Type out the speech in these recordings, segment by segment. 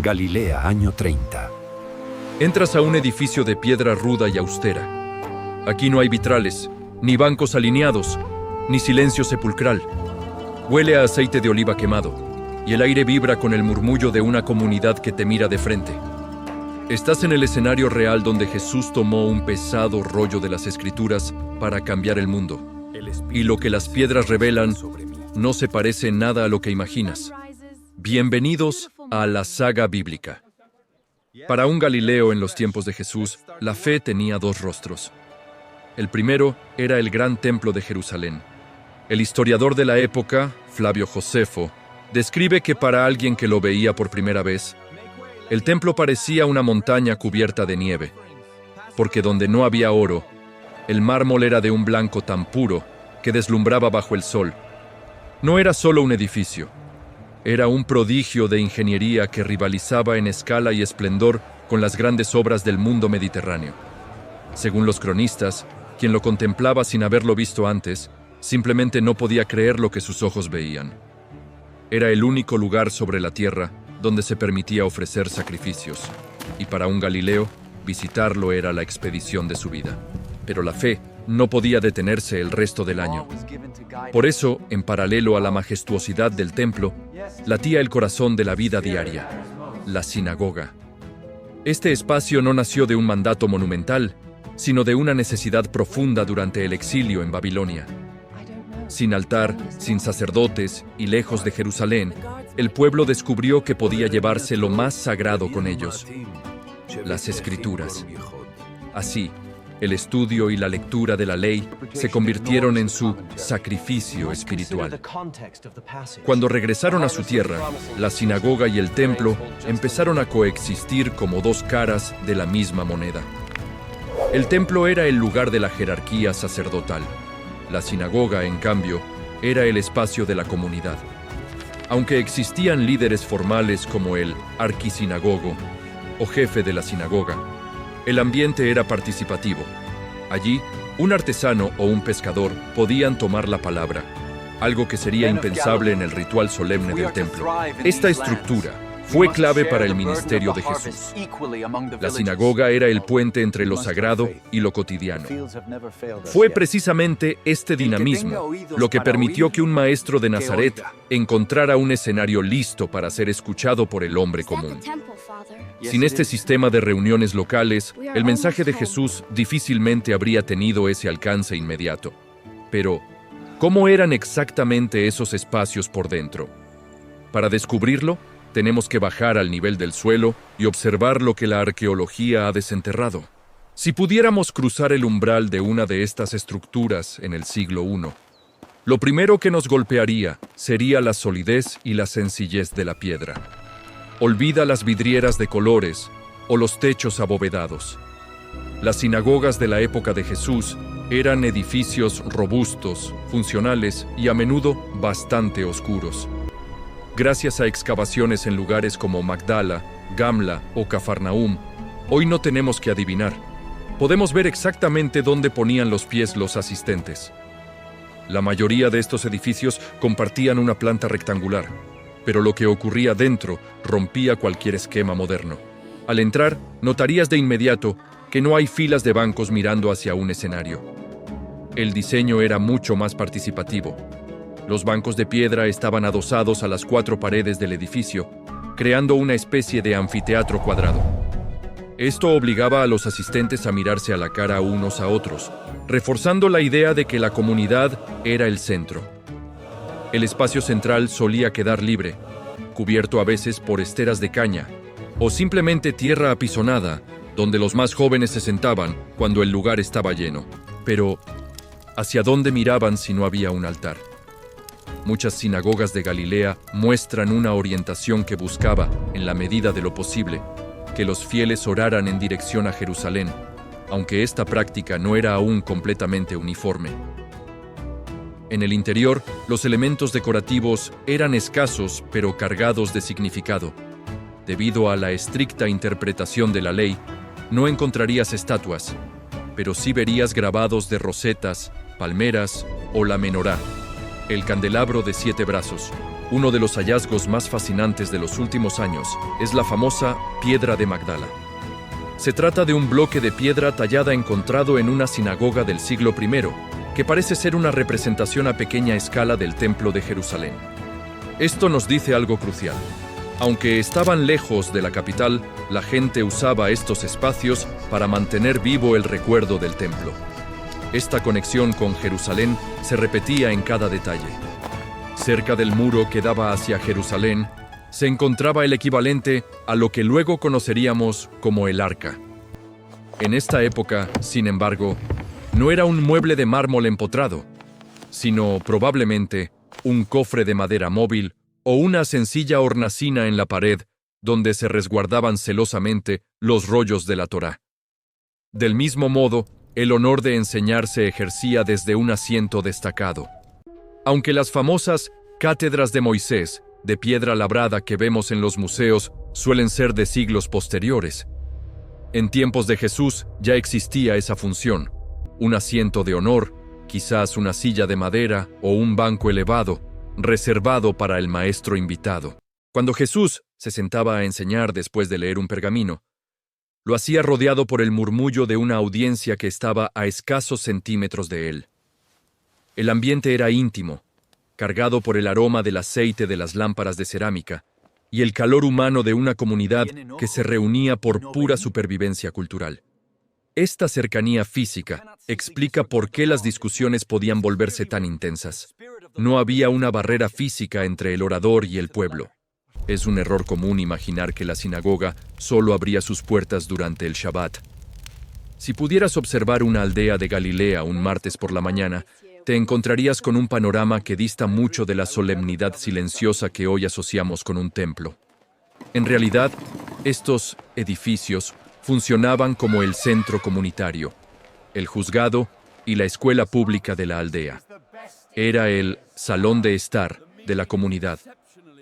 Galilea, año 30. Entras a un edificio de piedra ruda y austera. Aquí no hay vitrales, ni bancos alineados, ni silencio sepulcral. Huele a aceite de oliva quemado, y el aire vibra con el murmullo de una comunidad que te mira de frente. Estás en el escenario real donde Jesús tomó un pesado rollo de las Escrituras para cambiar el mundo. Y lo que las piedras revelan no se parece en nada a lo que imaginas. Bienvenidos a la saga bíblica. Para un Galileo en los tiempos de Jesús, la fe tenía dos rostros. El primero era el gran templo de Jerusalén. El historiador de la época, Flavio Josefo, describe que para alguien que lo veía por primera vez, el templo parecía una montaña cubierta de nieve, porque donde no había oro, el mármol era de un blanco tan puro que deslumbraba bajo el sol. No era solo un edificio, era un prodigio de ingeniería que rivalizaba en escala y esplendor con las grandes obras del mundo mediterráneo. Según los cronistas, quien lo contemplaba sin haberlo visto antes, simplemente no podía creer lo que sus ojos veían. Era el único lugar sobre la tierra donde se permitía ofrecer sacrificios, y para un Galileo, visitarlo era la expedición de su vida. Pero la fe no podía detenerse el resto del año. Por eso, en paralelo a la majestuosidad del templo, latía el corazón de la vida diaria, la sinagoga. Este espacio no nació de un mandato monumental, sino de una necesidad profunda durante el exilio en Babilonia. Sin altar, sin sacerdotes y lejos de Jerusalén, el pueblo descubrió que podía llevarse lo más sagrado con ellos, las Escrituras. Así, el estudio y la lectura de la ley se convirtieron en su sacrificio espiritual. Cuando regresaron a su tierra, la sinagoga y el templo empezaron a coexistir como dos caras de la misma moneda. El templo era el lugar de la jerarquía sacerdotal. La sinagoga, en cambio, era el espacio de la comunidad. Aunque existían líderes formales como el arquisinagogo o jefe de la sinagoga, el ambiente era participativo. Allí, un artesano o un pescador podían tomar la palabra, algo que sería impensable en el ritual solemne del templo. Esta estructura fue clave para el ministerio de Jesús. La sinagoga era el puente entre lo sagrado y lo cotidiano. Fue precisamente este dinamismo lo que permitió que un maestro de Nazaret encontrara un escenario listo para ser escuchado por el hombre común. Sin este sistema de reuniones locales, el mensaje de Jesús difícilmente habría tenido ese alcance inmediato. Pero, ¿cómo eran exactamente esos espacios por dentro? Para descubrirlo, tenemos que bajar al nivel del suelo y observar lo que la arqueología ha desenterrado. Si pudiéramos cruzar el umbral de una de estas estructuras en el siglo I, lo primero que nos golpearía sería la solidez y la sencillez de la piedra. Olvida las vidrieras de colores o los techos abovedados. Las sinagogas de la época de Jesús eran edificios robustos, funcionales y a menudo bastante oscuros. Gracias a excavaciones en lugares como Magdala, Gamla o Cafarnaúm, hoy no tenemos que adivinar. Podemos ver exactamente dónde ponían los pies los asistentes. La mayoría de estos edificios compartían una planta rectangular, pero lo que ocurría dentro rompía cualquier esquema moderno. Al entrar, notarías de inmediato que no hay filas de bancos mirando hacia un escenario. El diseño era mucho más participativo. Los bancos de piedra estaban adosados a las cuatro paredes del edificio, creando una especie de anfiteatro cuadrado. Esto obligaba a los asistentes a mirarse a la cara unos a otros, reforzando la idea de que la comunidad era el centro. El espacio central solía quedar libre, cubierto a veces por esteras de caña, o simplemente tierra apisonada, donde los más jóvenes se sentaban cuando el lugar estaba lleno. Pero, ¿hacia dónde miraban si no había un altar? Muchas sinagogas de Galilea muestran una orientación que buscaba, en la medida de lo posible, que los fieles oraran en dirección a Jerusalén, aunque esta práctica no era aún completamente uniforme. En el interior, los elementos decorativos eran escasos pero cargados de significado. Debido a la estricta interpretación de la ley, no encontrarías estatuas, pero sí verías grabados de rosetas, palmeras o la menorá, el candelabro de 7 brazos, Uno de los hallazgos más fascinantes de los últimos años es la famosa Piedra de Magdala. Se trata de un bloque de piedra tallada encontrado en una sinagoga del siglo I, que parece ser una representación a pequeña escala del Templo de Jerusalén. Esto nos dice algo crucial. Aunque estaban lejos de la capital, la gente usaba estos espacios para mantener vivo el recuerdo del templo. Esta conexión con Jerusalén se repetía en cada detalle. Cerca del muro que daba hacia Jerusalén, se encontraba el equivalente a lo que luego conoceríamos como el Arca. En esta época, sin embargo, no era un mueble de mármol empotrado, sino probablemente un cofre de madera móvil o una sencilla hornacina en la pared donde se resguardaban celosamente los rollos de la Torá. Del mismo modo, el honor de enseñar se ejercía desde un asiento destacado. Aunque las famosas cátedras de Moisés, de piedra labrada que vemos en los museos, suelen ser de siglos posteriores, en tiempos de Jesús ya existía esa función, un asiento de honor, quizás una silla de madera o un banco elevado, reservado para el maestro invitado. Cuando Jesús se sentaba a enseñar después de leer un pergamino, lo hacía rodeado por el murmullo de una audiencia que estaba a escasos centímetros de él. El ambiente era íntimo, cargado por el aroma del aceite de las lámparas de cerámica y el calor humano de una comunidad que se reunía por pura supervivencia cultural. Esta cercanía física explica por qué las discusiones podían volverse tan intensas. No había una barrera física entre el orador y el pueblo. Es un error común imaginar que la sinagoga solo abría sus puertas durante el Shabbat. Si pudieras observar una aldea de Galilea un martes por la mañana, te encontrarías con un panorama que dista mucho de la solemnidad silenciosa que hoy asociamos con un templo. En realidad, estos edificios funcionaban como el centro comunitario, el juzgado y la escuela pública de la aldea. Era el salón de estar de la comunidad,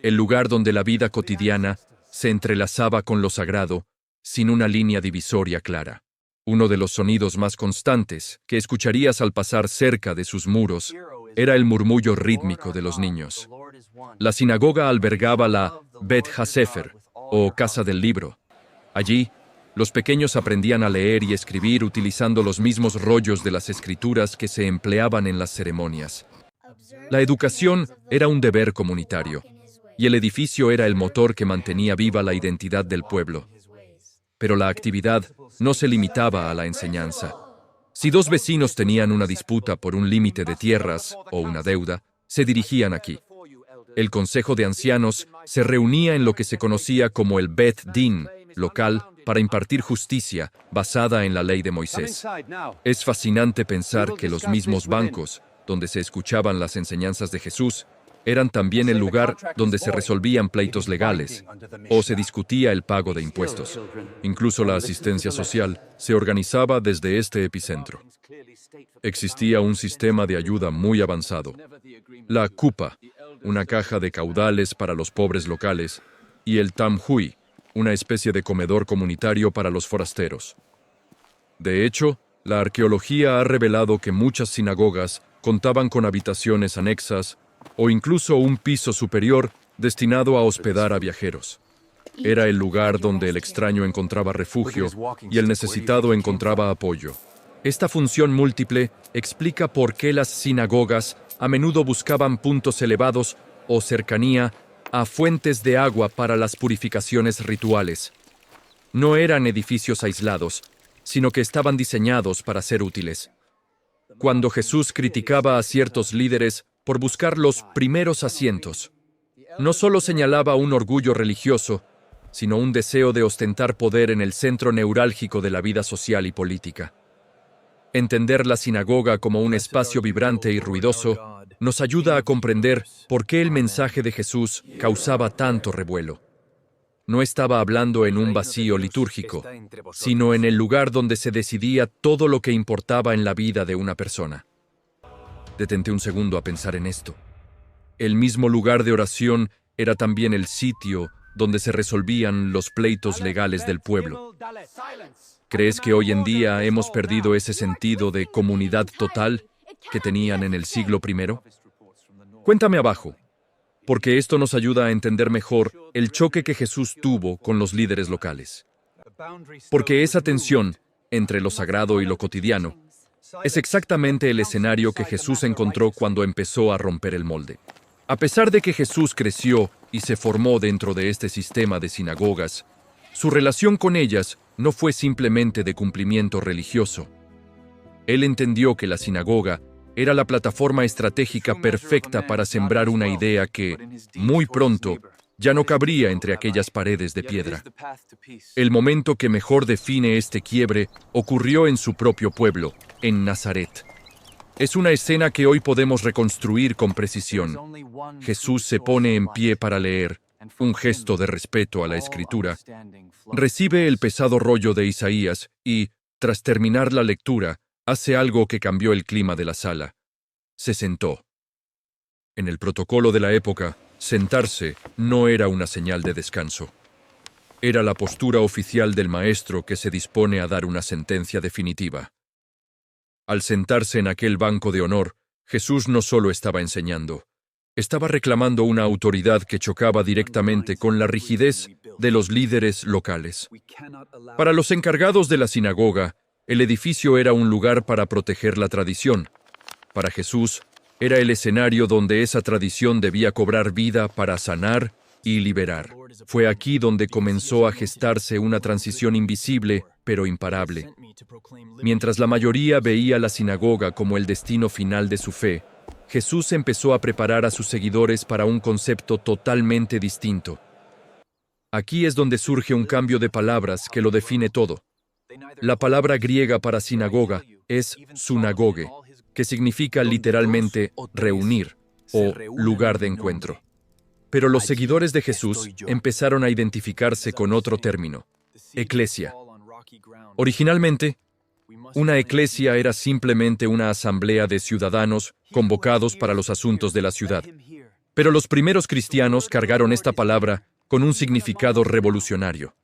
el lugar donde la vida cotidiana se entrelazaba con lo sagrado, sin una línea divisoria clara. Uno de los sonidos más constantes que escucharías al pasar cerca de sus muros era el murmullo rítmico de los niños. La sinagoga albergaba la Bet HaSefer, o Casa del Libro. Allí, los pequeños aprendían a leer y escribir utilizando los mismos rollos de las escrituras que se empleaban en las ceremonias. La educación era un deber comunitario, y el edificio era el motor que mantenía viva la identidad del pueblo. Pero la actividad no se limitaba a la enseñanza. Si dos vecinos tenían una disputa por un límite de tierras o una deuda, se dirigían aquí. El Consejo de Ancianos se reunía en lo que se conocía como el Bet Din local para impartir justicia basada en la ley de Moisés. Es fascinante pensar que los mismos bancos donde se escuchaban las enseñanzas de Jesús eran también el lugar donde se resolvían pleitos legales o se discutía el pago de impuestos. Incluso la asistencia social se organizaba desde este epicentro. Existía un sistema de ayuda muy avanzado. La Kupa, una caja de caudales para los pobres locales, y el Tamhui, una especie de comedor comunitario para los forasteros. De hecho, la arqueología ha revelado que muchas sinagogas contaban con habitaciones anexas o incluso un piso superior destinado a hospedar a viajeros. Era el lugar donde el extraño encontraba refugio y el necesitado encontraba apoyo. Esta función múltiple explica por qué las sinagogas a menudo buscaban puntos elevados o cercanía a fuentes de agua para las purificaciones rituales. No eran edificios aislados, sino que estaban diseñados para ser útiles. Cuando Jesús criticaba a ciertos líderes por buscar los primeros asientos, no solo señalaba un orgullo religioso, sino un deseo de ostentar poder en el centro neurálgico de la vida social y política. Entender la sinagoga como un espacio vibrante y ruidoso nos ayuda a comprender por qué el mensaje de Jesús causaba tanto revuelo. No estaba hablando en un vacío litúrgico, sino en el lugar donde se decidía todo lo que importaba en la vida de una persona. Detente un segundo a pensar en esto. El mismo lugar de oración era también el sitio donde se resolvían los pleitos legales del pueblo. ¿Crees que hoy en día hemos perdido ese sentido de comunidad total que tenían en el siglo I? Cuéntame abajo. porque esto nos ayuda a entender mejor el choque que Jesús tuvo con los líderes locales. Porque esa tensión entre lo sagrado y lo cotidiano es exactamente el escenario que Jesús encontró cuando empezó a romper el molde. A pesar de que Jesús creció y se formó dentro de este sistema de sinagogas, su relación con ellas no fue simplemente de cumplimiento religioso. Él entendió que la sinagoga era la plataforma estratégica perfecta para sembrar una idea que, muy pronto, ya no cabría entre aquellas paredes de piedra. El momento que mejor define este quiebre ocurrió en su propio pueblo, en Nazaret. Es una escena que hoy podemos reconstruir con precisión. Jesús se pone en pie para leer, un gesto de respeto a la Escritura. Recibe el pesado rollo de Isaías y, tras terminar la lectura, hace algo que cambió el clima de la sala. Se sentó. En el protocolo de la época, sentarse no era una señal de descanso. Era la postura oficial del maestro que se dispone a dar una sentencia definitiva. Al sentarse en aquel banco de honor, Jesús no solo estaba enseñando, estaba reclamando una autoridad que chocaba directamente con la rigidez de los líderes locales. Para los encargados de la sinagoga, el edificio era un lugar para proteger la tradición. Para Jesús, era el escenario donde esa tradición debía cobrar vida para sanar y liberar. Fue aquí donde comenzó a gestarse una transición invisible, pero imparable. Mientras la mayoría veía la sinagoga como el destino final de su fe, Jesús empezó a preparar a sus seguidores para un concepto totalmente distinto. Aquí es donde surge un cambio de palabras que lo define todo. La palabra griega para sinagoga es sunagoge, que significa literalmente reunir o lugar de encuentro. Pero los seguidores de Jesús empezaron a identificarse con otro término, eclesia. Originalmente, una eclesia era simplemente una asamblea de ciudadanos convocados para los asuntos de la ciudad. Pero los primeros cristianos cargaron esta palabra con un significado revolucionario.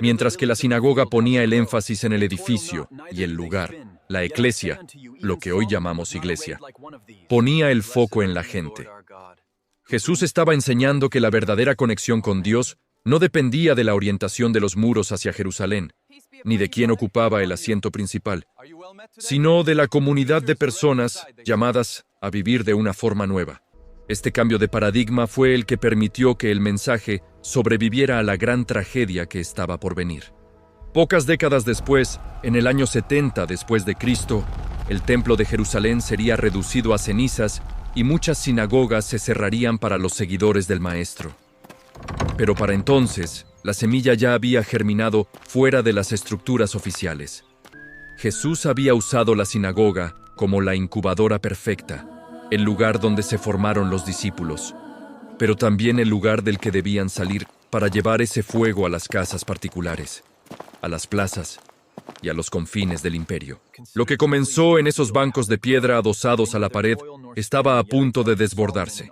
Mientras que la sinagoga ponía el énfasis en el edificio y el lugar, la eclesia, lo que hoy llamamos iglesia, ponía el foco en la gente. Jesús estaba enseñando que la verdadera conexión con Dios no dependía de la orientación de los muros hacia Jerusalén, ni de quién ocupaba el asiento principal, sino de la comunidad de personas llamadas a vivir de una forma nueva. Este cambio de paradigma fue el que permitió que el mensaje sobreviviera a la gran tragedia que estaba por venir. Pocas décadas después, en el año 70 después de Cristo, el templo de Jerusalén sería reducido a cenizas y muchas sinagogas se cerrarían para los seguidores del Maestro. Pero para entonces, la semilla ya había germinado fuera de las estructuras oficiales. Jesús había usado la sinagoga como la incubadora perfecta, el lugar donde se formaron los discípulos, pero también el lugar del que debían salir para llevar ese fuego a las casas particulares, a las plazas y a los confines del imperio. Lo que comenzó en esos bancos de piedra adosados a la pared estaba a punto de desbordarse.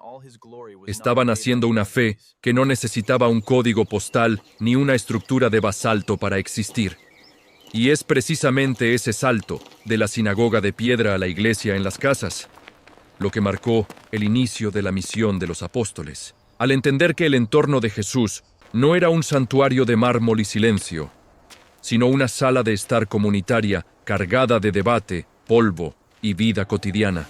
Estaban haciendo una fe que no necesitaba un código postal ni una estructura de basalto para existir. Y es precisamente ese salto de la sinagoga de piedra a la iglesia en las casas lo que marcó el inicio de la misión de los apóstoles. Al entender que el entorno de Jesús no era un santuario de mármol y silencio, sino una sala de estar comunitaria cargada de debate, polvo y vida cotidiana,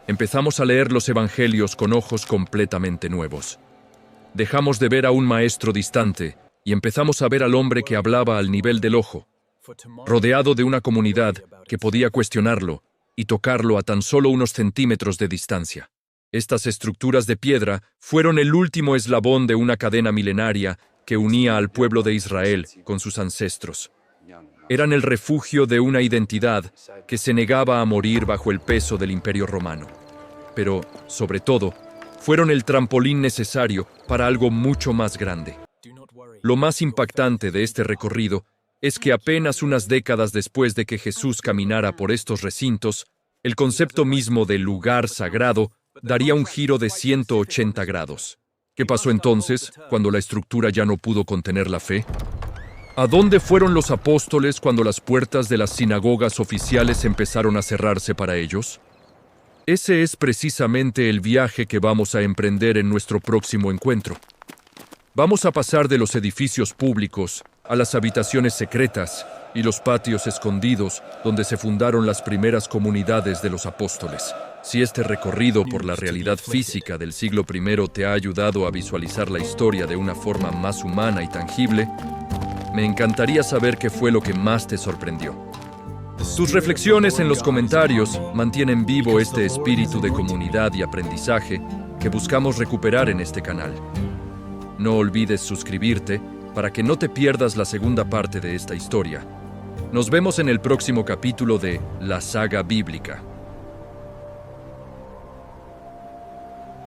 empezamos a leer los evangelios con ojos completamente nuevos. Dejamos de ver a un maestro distante y empezamos a ver al hombre que hablaba al nivel del ojo, rodeado de una comunidad que podía cuestionarlo y tocarlo a tan solo unos centímetros de distancia. Estas estructuras de piedra fueron el último eslabón de una cadena milenaria que unía al pueblo de Israel con sus ancestros. Eran el refugio de una identidad que se negaba a morir bajo el peso del Imperio Romano. Pero, sobre todo, fueron el trampolín necesario para algo mucho más grande. Lo más impactante de este recorrido es que apenas unas décadas después de que Jesús caminara por estos recintos, el concepto mismo de lugar sagrado daría un giro de 180 grados. ¿Qué pasó entonces, cuando la estructura ya no pudo contener la fe? ¿A dónde fueron los apóstoles cuando las puertas de las sinagogas oficiales empezaron a cerrarse para ellos? Ese es precisamente el viaje que vamos a emprender en nuestro próximo encuentro. Vamos a pasar de los edificios públicos a las habitaciones secretas y los patios escondidos donde se fundaron las primeras comunidades de los apóstoles. Si este recorrido por la realidad física del siglo I te ha ayudado a visualizar la historia de una forma más humana y tangible, me encantaría saber qué fue lo que más te sorprendió. Tus reflexiones en los comentarios mantienen vivo este espíritu de comunidad y aprendizaje que buscamos recuperar en este canal. No olvides suscribirte para que no te pierdas la segunda parte de esta historia. Nos vemos en el próximo capítulo de La Saga Bíblica.